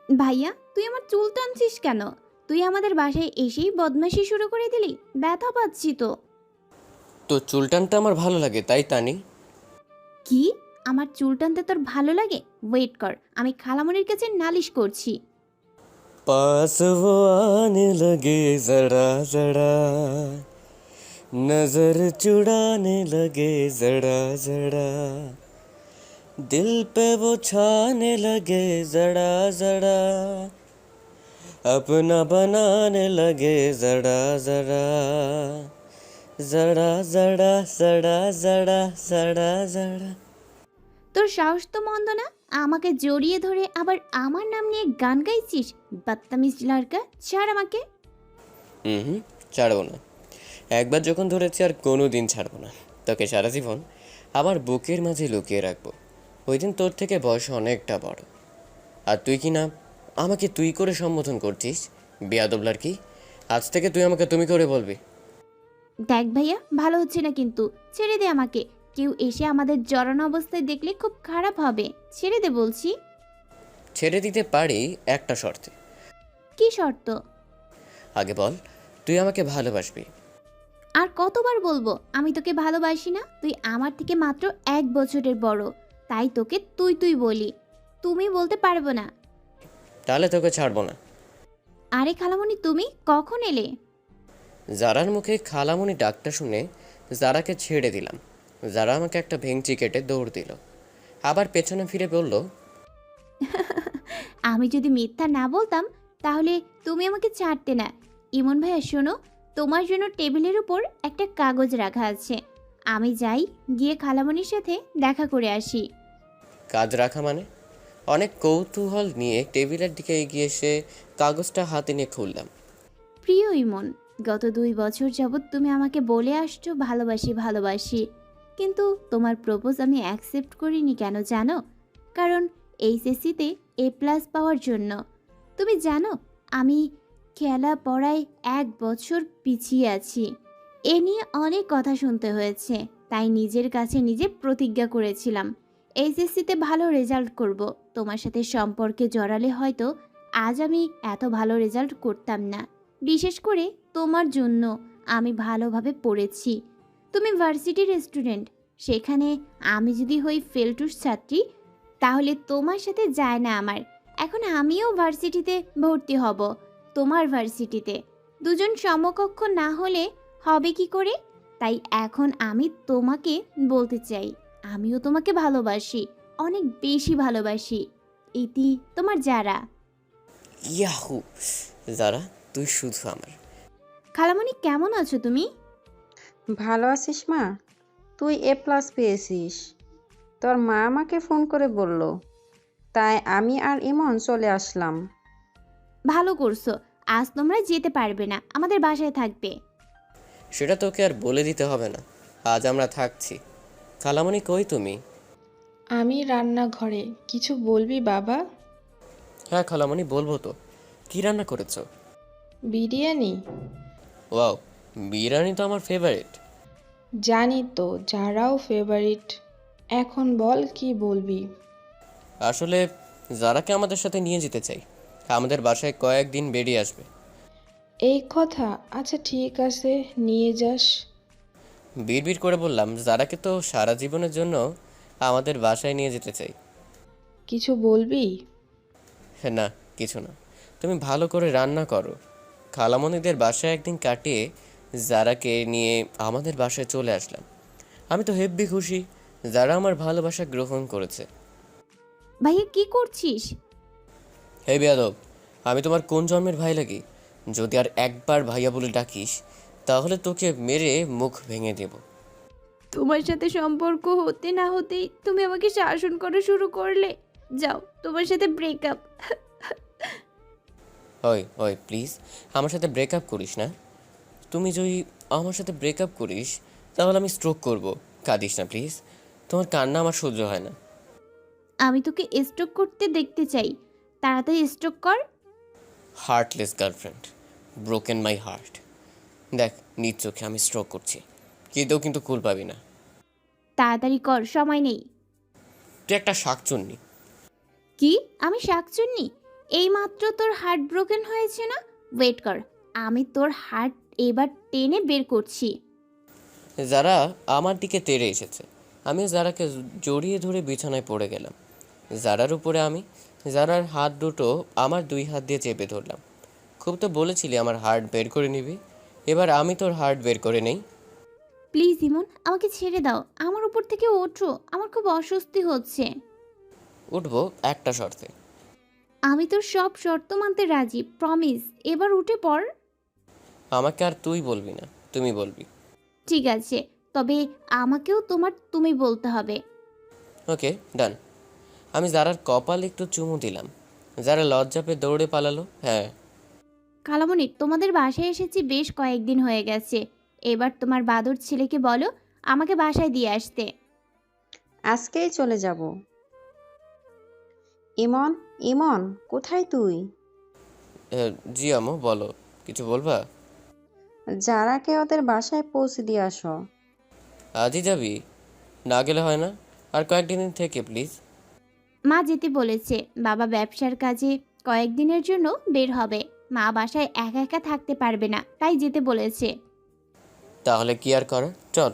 ভাইয়া, তুই আমার চুল টানছিস কেন? তুই আমাদের বাসায় এসেই বদমাশি শুরু করে দিলি। ব্যথা পাচ্ছি তো। তো চুল টানতে আমার ভালো লাগে, তাই টানি। কি? আমার চুল টানতে তোর ভালো লাগে? ওয়েট কর, আমি খালামণির কাছে নালিশ করছি। पास वो आने लगे जरा जरा, नजर चुराने लगे जरा जरा, दिल पे वो छाने लगे जरा जरा, अपना बनाने लगे जरा जरा, जरा जरा जरा जरा जरा जरा। তোর সাহস তো মন্দ না, আমাকে জড়িয়ে ধরে আবার আমার নাম নিয়ে গান গাইছিস। বাত্তামিজ লাড়কা, ছাড় আমাকে। হুম, ছাড়বো না। একবার যখন ধরেছি আর কোনো দিন ছাড়বো না। তোকে সারা জীবন আমার বুকের মাঝে লুকিয়ে রাখবো। ওই দিন তোর থেকে বয়স অনেকটা বড়, আর তুই কি না আমাকে তুই করে সম্বোধন করছিস? বেয়াদব কি! আজ থেকে তুই আমাকে তুমি করে বলবি। দেখ ভাইয়া, ভালো হচ্ছে না কিন্তু। ছেড়ে দে আমাকে। কেউ এসে আমাদের জড়ানো অবস্থায় দেখলে খুব খারাপ হবে। ছেড়ে দে বলছি। ছেড়ে দিতে পারি একটা শর্তে। কি শর্ত? আগে বল, তুই আমাকে ভালোবাসবি? আর কতবার বলবো আমি তোকে ভালোবাসি না? তুই আমার থেকে মাত্র 1 বছরের বড়, তাই তোকে তুই তুই বলি, তুমি বলতে পারবো না। তাহলে তোকে ছাড়বো না। আরে খালামণি, তুমি কখন এলে? জারার মুখে খালামণি ডাকটা শুনে জারাকে ছেড়ে দিলাম। জারা আমাকে একটা ভেঙচি কেটে দৌড় দিল, আবার পেছনে ফিরে বলল, আমি যদি মিথ্যা না বলতাম তাহলে তুমি আমাকে ছাড়তে না। ইমন ভাইয়া শোনো, তোমার জন্য টেবিলের উপর একটা কাগজ রাখা আছে। আমি যাই, গিয়ে খালামণির সাথে দেখা করে আসি। কাজ রাখা মানে? অনেক কৌতূহল নিয়ে টেবিলের দিকে এগিয়ে এসে কাগজটা হাতে নিয়ে খুললাম। প্রিয় ইমন, গত 2 বছর যাবৎ তুমি আমাকে বলে আসছো ভালোবাসি ভালোবাসি, কিন্তু তোমার প্রপোজ আমি অ্যাকসেপ্ট করিনি। কেন জানো? কারণ এইচএসসিতে A+ পাওয়ার জন্য। তুমি জানো আমি খেলা পড়ায় 1 বছর পিছিয়ে আছি। এ নিয়ে অনেক কথা শুনতে হয়েছে, তাই নিজের কাছে নিজে প্রতিজ্ঞা করেছিলাম এইচএসসিতে ভালো রেজাল্ট করব। তোমার সাথে সম্পর্কে জড়ালে হয়তো আজ আমি এত ভালো রেজাল্ট করতাম না। বিশেষ করে তোমার জন্য আমি ভালোভাবে পড়েছি। তুমি ভার্সিটির স্টুডেন্ট, সেখানে আমি যদি হই ফেলটুস ছাত্রী তাহলে তোমার সাথে যায় না আমার। এখন আমিও ভার্সিটিতে ভর্তি হব, তোমার ভার্সিটিতে। দুজন সমকক্ষ না হলে হবে কি করে? তাই এখন আমি তোমাকে বলতে চাই, আমিও তোমাকে ভালোবাসি, অনেক বেশি ভালোবাসি। ইতি, তোমার যারা। ইয়াহু! যারা, তুই শুধু আমার। খালামণি, কেমন আছো তুমি? ভালো আছিস মা? তুই A+ পেয়েছিস। তোর মা আমাকে ফোন করে বলল, তাই আমি আর ইমন চলে আসলাম। ভালো করছো। আজ তোমরা যেতে পারবে না, আমাদের বাসায় থাকবে। সেটা তোকে আর বলে দিতে হবে না, আজ আমরা থাকছি। খালামণি কই তুমি? আমি রান্নাঘরে। কিছু বলবি বাবা? হ্যাঁ খালামণি, বলবো তো। কি রান্না করেছো? বিরিয়ানি? ওয়াও, বিরিয়ানি তো আমার ফেভারিট। জানি তো, যারাও ফেভারিট। এখন বল কি বলবি? আসলে যারাকে আমাদের সাথে নিয়ে যেতে চাই, আমাদের বাসায় কয়েকদিন বেরিয়ে আসবে। এই কথা? আচ্ছা ঠিক আছে, নিয়ে যাস। বিড়বিড় করে বললাম, যারাকে তো সারা জীবনের জন্য আমাদের বাসায় নিয়ে যেতে চাই। কিছু বলবি? হ্যাঁ, না কিছু না। তুমি ভালো করে রান্না করো। খালামণিদের বাসায় একদিন কাটিয়ে যারাকে নিয়ে আমাদের বাসায় চলে আসলাম। আমি তো হেব্বি খুশি, যারা আমার ভালোবাসা গ্রহণ করেছে। ভাইয়া, কি করছিস? হে বেয়াদব, আমি তোমার কোন জন্মের ভাই লাগি? যদি আর একবার ভাইয়া বলে ডাকিস তাহলে তোকে মেরে মুখ ভেঙে দেব। তোমার সাথে সম্পর্ক হতে না হতেই তুমি আমাকে শাসন করা শুরু করলে। যাও, তোমার সাথে ব্রেকআপ। ওই ওই প্লিজ, আমার সাথে ব্রেকআপ করিস না। তুমি যদি আমার সাথে ব্রেকআপ করিস তাহলে আমি স্ট্রোক করব। কাঁদিস না প্লিজ, তোমার কান্না আমার সহ্য হয় না। আমি তোকে স্ট্রোক করতে দেখতে চাই, তাড়াতাড়ি স্ট্রোক কর। Heartless girlfriend, broken my heart. দেখ, নিজ চোখে আমি স্ট্রোক করছি, কেঁদেও কিন্তু কুল পাবি না। তাড়াতাড়ি কর, সময় নেই। তুই একটা শাকচুন্নি। কি? আমি শাকচুন্নি? এইমাত্র তোর হার্ট ব্রোকেন হয়েছে না? ওয়েট কর, আমি তোর হার্ট এবার টেনে বের করছি। যারা আমার দিকে তেড়ে এসেছে, আমি যারাকে জড়িয়ে ধরে বিছানায় পড়ে গেলাম। যারার উপরে আমি যারার হাত দুটো আমার 2 হাত দিয়ে চেপে ধরলাম। খুব তো বলেছিলি আমার হার্ট বের করে নিবি, এবার আমি তোর হার্ট বের করে নেই। প্লিজ ইমন, আমাকে ছেড়ে দাও, আমার উপর থেকে ওঠো, আমার খুব অস্বস্তি হচ্ছে। উঠবো একটা শর্তে। আমি তোর সব শর্ত মানতে রাজি, প্রমিস। এবার উঠে পড়। আমাকে আর তুই বলবি না, তুমি বলবি। ঠিক আছে, তবে আমাকেও তোমার তুমি বলতে হবে। ওকে, ডান। আমি যারার কপাল একটু চুমু দিলাম। যারা লজ্জা পেয়ে দৌড়ে পালালো। হ্যাঁ। খালামণি, তোমাদের বাসায় এসেছি বেশ কয়েকদিন হয়ে গেছে। এবার তোমার বাদর ছেলেকে বলো আমাকে বাসায় দিয়ে আসতে। আজকেই চলে যাব। ইমন, ইমন, কোথায় তুই? জি আম্মু, বলো, কিছু বলবা? যারাকে ওদের বাসায় পৌঁছে দিয়ে আসো। আজই যাবি? না গেলে হয় না? আর কয়েকদিন থেকে প্লিজ। মা যেতে বলেছে, বাবা ব্যবসার কাজে কয়েকদিনের জন্য বের হবে। মা বাসায় একা একা থাকতে পারবে না, তাই যেতে বলেছে। তাহলে কি আর করার, চল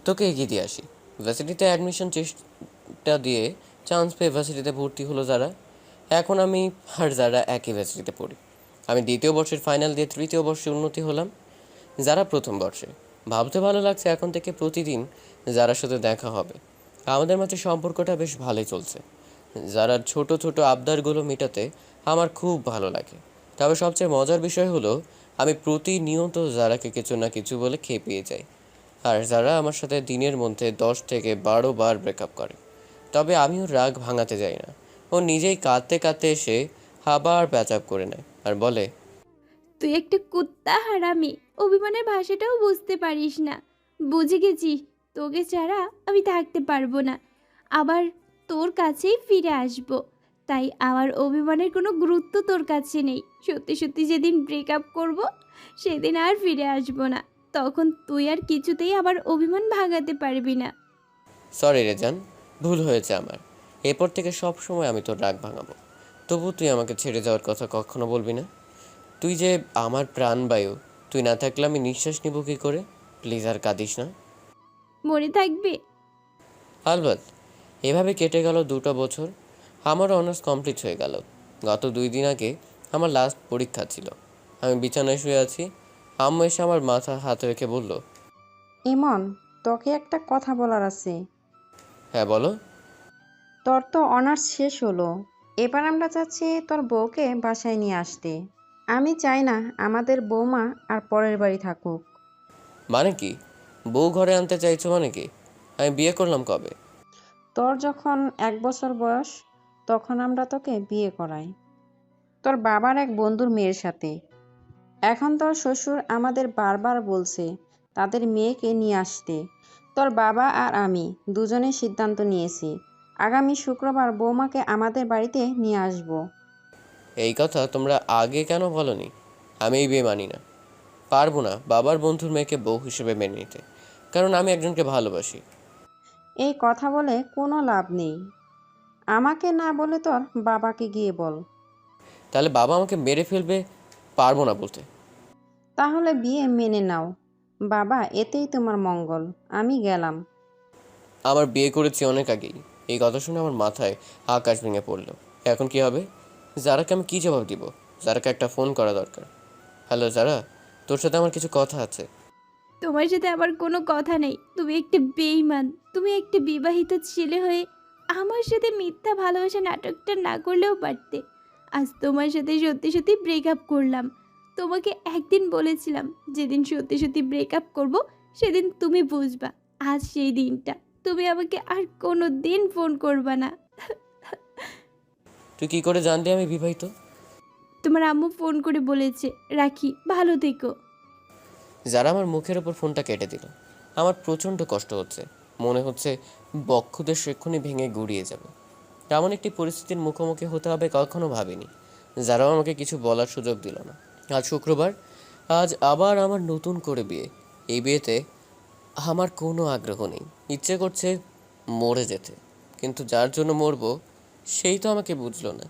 তোকে এগিয়ে দিয়ে আসি। ভার্সিটিতে অ্যাডমিশন চেষ্টা দিয়ে চান্স পেয়ে ভার্সিটিতে ভর্তি হলো যারা। এখন আমি আর যারা একই ভার্সিটিতে পড়ি। আমি দ্বিতীয় বর্ষের ফাইনাল দিয়ে তৃতীয় বর্ষে উন্নতি হলাম। যারা প্রথম বর্ষে। ভাবতে ভালো লাগছে এখন থেকে প্রতিদিন যারার সাথে দেখা হবে। আমাদের মাঝে সম্পর্কটা বেশ ভালোই চলছে। যারা ছোট ছোট আবদারগুলো মেটাতে আমার খুব ভালো লাগে। তবে সবচেয়ে মজার বিষয় হলো আমি প্রতিনিয়ত যারাকে কিছু না কিছু বলে খেপিয়ে যাই। আর যারা আমার সাথে দিনের মধ্যে 10 থেকে 12 বার ব্রেকআপ করে। তবে আমি ওর রাগ ভাঙাতে যাই না। ও নিজেই কাঁদতে কাঁদতে এসে আবার প্যাচ আপ করে নেয় আর বলে, তুই একটা কুত্তা হারামি, অভিমানের ভাষাটাও বুঝতে পারিস না। বুঝে গেছি, তোকে ছাড়া আমি থাকতে পারবো না, আবার তোর কাছেই ফিরে আসবো। তাই আমার অভিমানের কোনো গুরুত্ব তোর কাছে নেই। সত্যি সত্যি যেদিন ব্রেকআপ করব, সেদিন আর ফিরে আসবো না। তখন তুই আর কিছুতেই আবার অভিমান ভাঙাতে পারবি না। সরি রে জান, ভুল হয়েছে আমার। এরপর থেকে সব সময় আমি তোর রাগ ভাঙাবো। তবু তুই আমাকে ছেড়ে যাওয়ার কথা কখনো বলবি না। তুই যে আমার প্রাণবায়ু, তুই না থাকলে আমি নিঃশ্বাস নিব কী করে? প্লিজ আর কাঁদিস না। মনে থাকবে? আলবাত। এভাবে কেটে গেল 2টা বছর। আমারও অনার্স কমপ্লিট হয়ে গেল। গত 2 দিন আগে আমার লাস্ট পরীক্ষা ছিল। আমি বিছানায় শুয়ে আছি। আম্মু এসে আমার মাথা হাত রেখে বলল, ইমন, তোকে একটা কথা বলার আছে। হ্যাঁ বলো। তোর তো অনার্স শেষ হলো। এবার আমরা চাচ্ছি তোর বউকে বাসায় নিয়ে আসতে। আমি চাই না আমাদের বৌমা আর পরের বাড়ি থাকুক। মানে কি? বউ ঘরে আনতে চাইছো মানে কি? আমি বিয়ে করলাম কবে? তোর যখন 1 বছর বয়স, তখন আমরা তোকে বিয়ে করাই তোর বাবার এক বন্ধুর মেয়ের সাথে। এখন তোর শ্বশুর আমাদের বারবার বলছে তাদের মেয়েকে নিয়ে আসতে। তোর বাবা আর আমি দুজনে সিদ্ধান্ত নিয়েছি, আগামী শুক্রবার বৌমাকে আমাদের বাড়িতে নিয়ে আসব। এই কথা তোমরা আগে কেন বলনি? আমি এই বিয়ে মানি না। পারবো না বাবার বন্ধুর মেয়েকে বউ হিসেবে মেনে নিতে, কারণ আমি একজনকে ভালোবাসি। এই কথা বলে কোনো লাভ নেই। আমাকে না বলে তোর বাবাকে গিয়ে বল। তাহলে বাবা আমাকে মেরে ফেলবে। পারবো না বলতে। তাহলে বিয়ে মেনে নাও বাবা, এতেই তোমার মঙ্গল। আমি গেলাম। আমার বিয়ে করেছি অনেক আগেই। এই কথা শুনে আমার মাথায় আকাশ ভেঙে পড়লো। এখন কি হবে? যারাকে আমি কী জবাব দিব? যারাকে একটা ফোন করা দরকার। হ্যালো যারা, তোর সাথে আমার কিছু কথা আছে। তোমার সাথে আমার কোনো কথা নেই। তুমি একটা বেঈমান। তুমি একটা বিবাহিত ছেলে হয়ে আমার সাথে মিথ্যা ভালোবাসা নাটকটা না করলেও পারতে। আজ তোমার সাথে সত্যি সত্যি ব্রেকআপ করলাম। তোমাকে একদিন বলেছিলাম, যেদিন সত্যি সত্যি ব্রেকআপ করব সেদিন তুমি বুঝবা। আজ সেই দিনটা। তুমি আমাকে আর কোনো দিন ফোন করবা না। তুই কি করে জানলি আমি বিবাহিত? তোমার আম্মু ফোন করে বলেছে। রাখি, ভালো থেকো। যারা আমার মুখের ওপর ফোনটা কেটে দিল। আমার প্রচণ্ড কষ্ট হচ্ছে। মনে হচ্ছে বক্ষদেশ এক্ষুনি ভেঙে গুড়িয়ে যাবে। এমন একটি পরিস্থিতির মুখোমুখি হতে হবে কখনো ভাবিনি। যারাও আমাকে কিছু বলার সুযোগ দিল না। আজ শুক্রবার। আজ আবার আমার নতুন করে বিয়ে। এই বিয়েতে আমার কোনো আগ্রহ নেই। ইচ্ছে করছে মরে যেতে, কিন্তু যার জন্য মরবো সেই তো আমাকে বুঝলো না।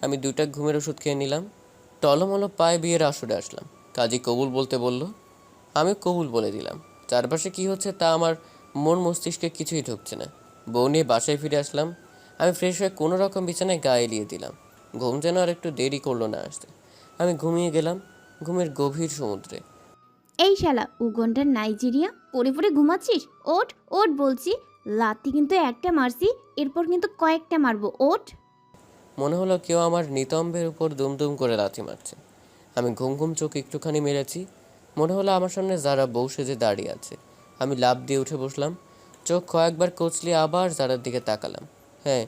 আমি 2টা ঘুমের ওষুধ খেয়ে নিলাম। টলমলো পায়ে বিয়ের আসরে আসলাম। কাজী কবুল বলতে বলল, আমি কবুল বলে দিলাম। চারপাশে কি হচ্ছে তা আমার মন মস্তিষ্কে কিছুই ঢুকছে না। বউ নিয়ে বাসায় ফিরে আসলাম। আমি ফ্রেশ হয়ে কোনো রকম বিছানায় গা এলিয়ে দিলাম। ঘুম যেন আর একটু দেরি করলো না আসতে। আমি ঘুমিয়ে গেলাম ঘুমের গভীর সমুদ্রে। এই শালা উগন্ডার নাইজেরিয়া, পড়ে পড়ে ঘুমাচ্ছিস? ওঠ ওঠ বলছি। লাথি কিন্তু একটা মারছি, এরপর কিন্তু কয়েকটা মারবো। ওঠ। মনে হলো কেউ আমার নিতম্বের উপর দুমদুম করে লাথি মারছে। আমি ঘুম ঘুম চোখ একটুখানি মেরেছি। মনে হলো আমার সামনে যারা বউ সেজে দাঁড়িয়ে আছে। আমি লাফ দিয়ে উঠে বসলাম। চোখ কয়েকবার কচলিয়ে আবার যারার দিকে তাকালাম। হ্যাঁ,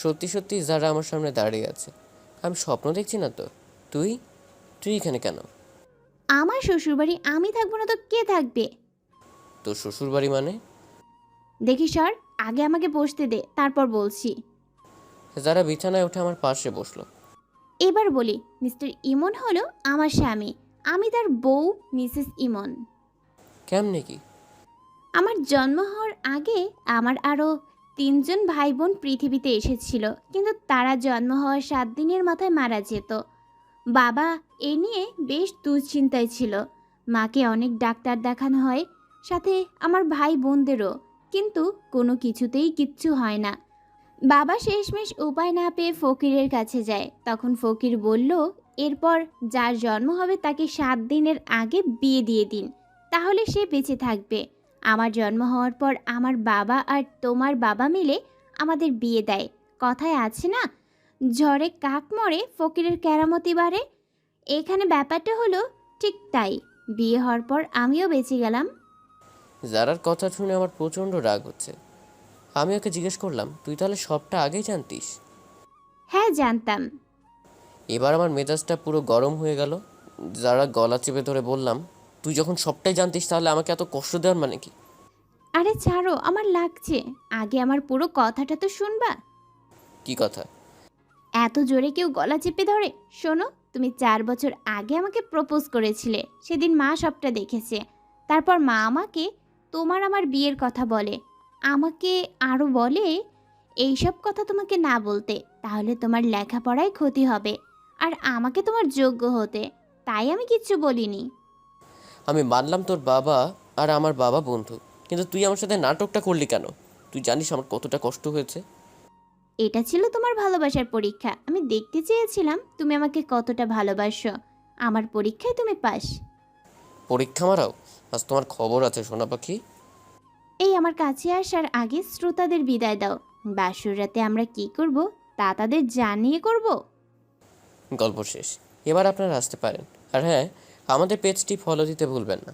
সত্যি সত্যি যারা আমার সামনে দাঁড়িয়ে আছে। আমি স্বপ্ন দেখছি না তো? তুই তুই এখানে কেন? আমার শ্বশুরবাড়ি আমি থাকবো না তো কে থাকবে? তোর শ্বশুর বাড়ি মানে? দেখি সর, আগে আমাকে বসতে দে, তারপর বলছি। যারা বিছানায় উঠে আমার পাশে বসলো। এবার বলি, মিস্টার ইমন হলো আমার স্বামী, আমি তার বউ মিসেস ইমন। কেমনে কি? আমার জন্ম হওয়ার আগে আমার আরও 3জন ভাই বোন পৃথিবীতে এসেছিল, কিন্তু তারা জন্ম হওয়ার 7 দিনের মাথায় মারা যেত। বাবা এ নিয়ে বেশ দুশ্চিন্তায় ছিল। মাকে অনেক ডাক্তার দেখানো হয়, সাথে আমার ভাই বোনদেরও, কিন্তু কোনো কিছুতেই কিচ্ছু হয় না। বাবা শেষমেশ উপায় না পেয়ে ফকিরের কাছে যায়। তখন ফকির বলল, এরপর যার জন্ম হবে তাকে 7 দিনের আগে বিয়ে দিয়ে দিন, তাহলে সে বেঁচে থাকবে। আমার জন্ম হওয়ার পর আমার বাবা আর তোমার বাবা মিলে আমাদের বিয়ে দেয়। কথায় আছে না, ঝড়ে কাক মরে ফকিরের কেরামতি বাড়ে। এখানে ব্যাপারটা হলো ঠিক তাই। বিয়ে হওয়ার পর আমিও বেঁচে গেলাম। যারার কথা শুনে আমার প্রচণ্ড রাগ হচ্ছে। আমি ওকে জিজ্ঞেস করলাম, তুই তাহলে সবটা আগেই জানতিস? হ্যাঁ, জানতাম। এবার আমার মেজাজটা পুরো গরম হয়ে গেল। যারা গলা চেপে ধরে বললাম, তুই যখন সবটাই জানতিস তাহলে আমাকে এত কষ্ট দেওয়ার মানে কি? আরে ছাড়ো, আমার লাগছে। আগে আমার পুরো কথাটা তো শুনবা। কি কথা? এত জোরে কেউ গলা চেপে ধরে? শোনো, তুমি 4 বছর আগে আমাকে প্রপোজ করেছিলে, সেদিন মা সবটা দেখেছে। তারপর মা আমাকে তোমার আমার বিয়ের কথা বলে, আমাকে আরও বলে এইসব কথা তোমাকে না বলতে, তাহলে তোমার লেখাপড়ায় ক্ষতি হবে, আর আমাকে তোমার যোগ্য হতে। তাই আমি কিচ্ছু বলিনি। আমি মানলাম তোর বাবা আর আমার বাবা বন্ধু, কিন্তু তুই আমার সাথে নাটকটা করলি কেন? তুই জানিস আমার কতটা কষ্ট হয়েছে? এটা ছিল তোমার ভালোবাসার পরীক্ষা। আমি দেখতে চেয়েছিলাম তুমি আমাকে কতটা ভালোবাসো। আমার পরীক্ষায় তুমি পাস। পরীক্ষা মারাও? আজ তোমার খবর আছে সোনা পাখি। এই আমার কাছে আসার আগে শ্রোতাদের বিদায় দাও। বাসর রাতে আমরা কি করব তা তাদের জানিয়ে করব। গল্প শেষ। এবার আপনারা আসতে পারেন। আর হ্যাঁ, আমাদের পেজটি ফলো দিতে ভুলবেন না।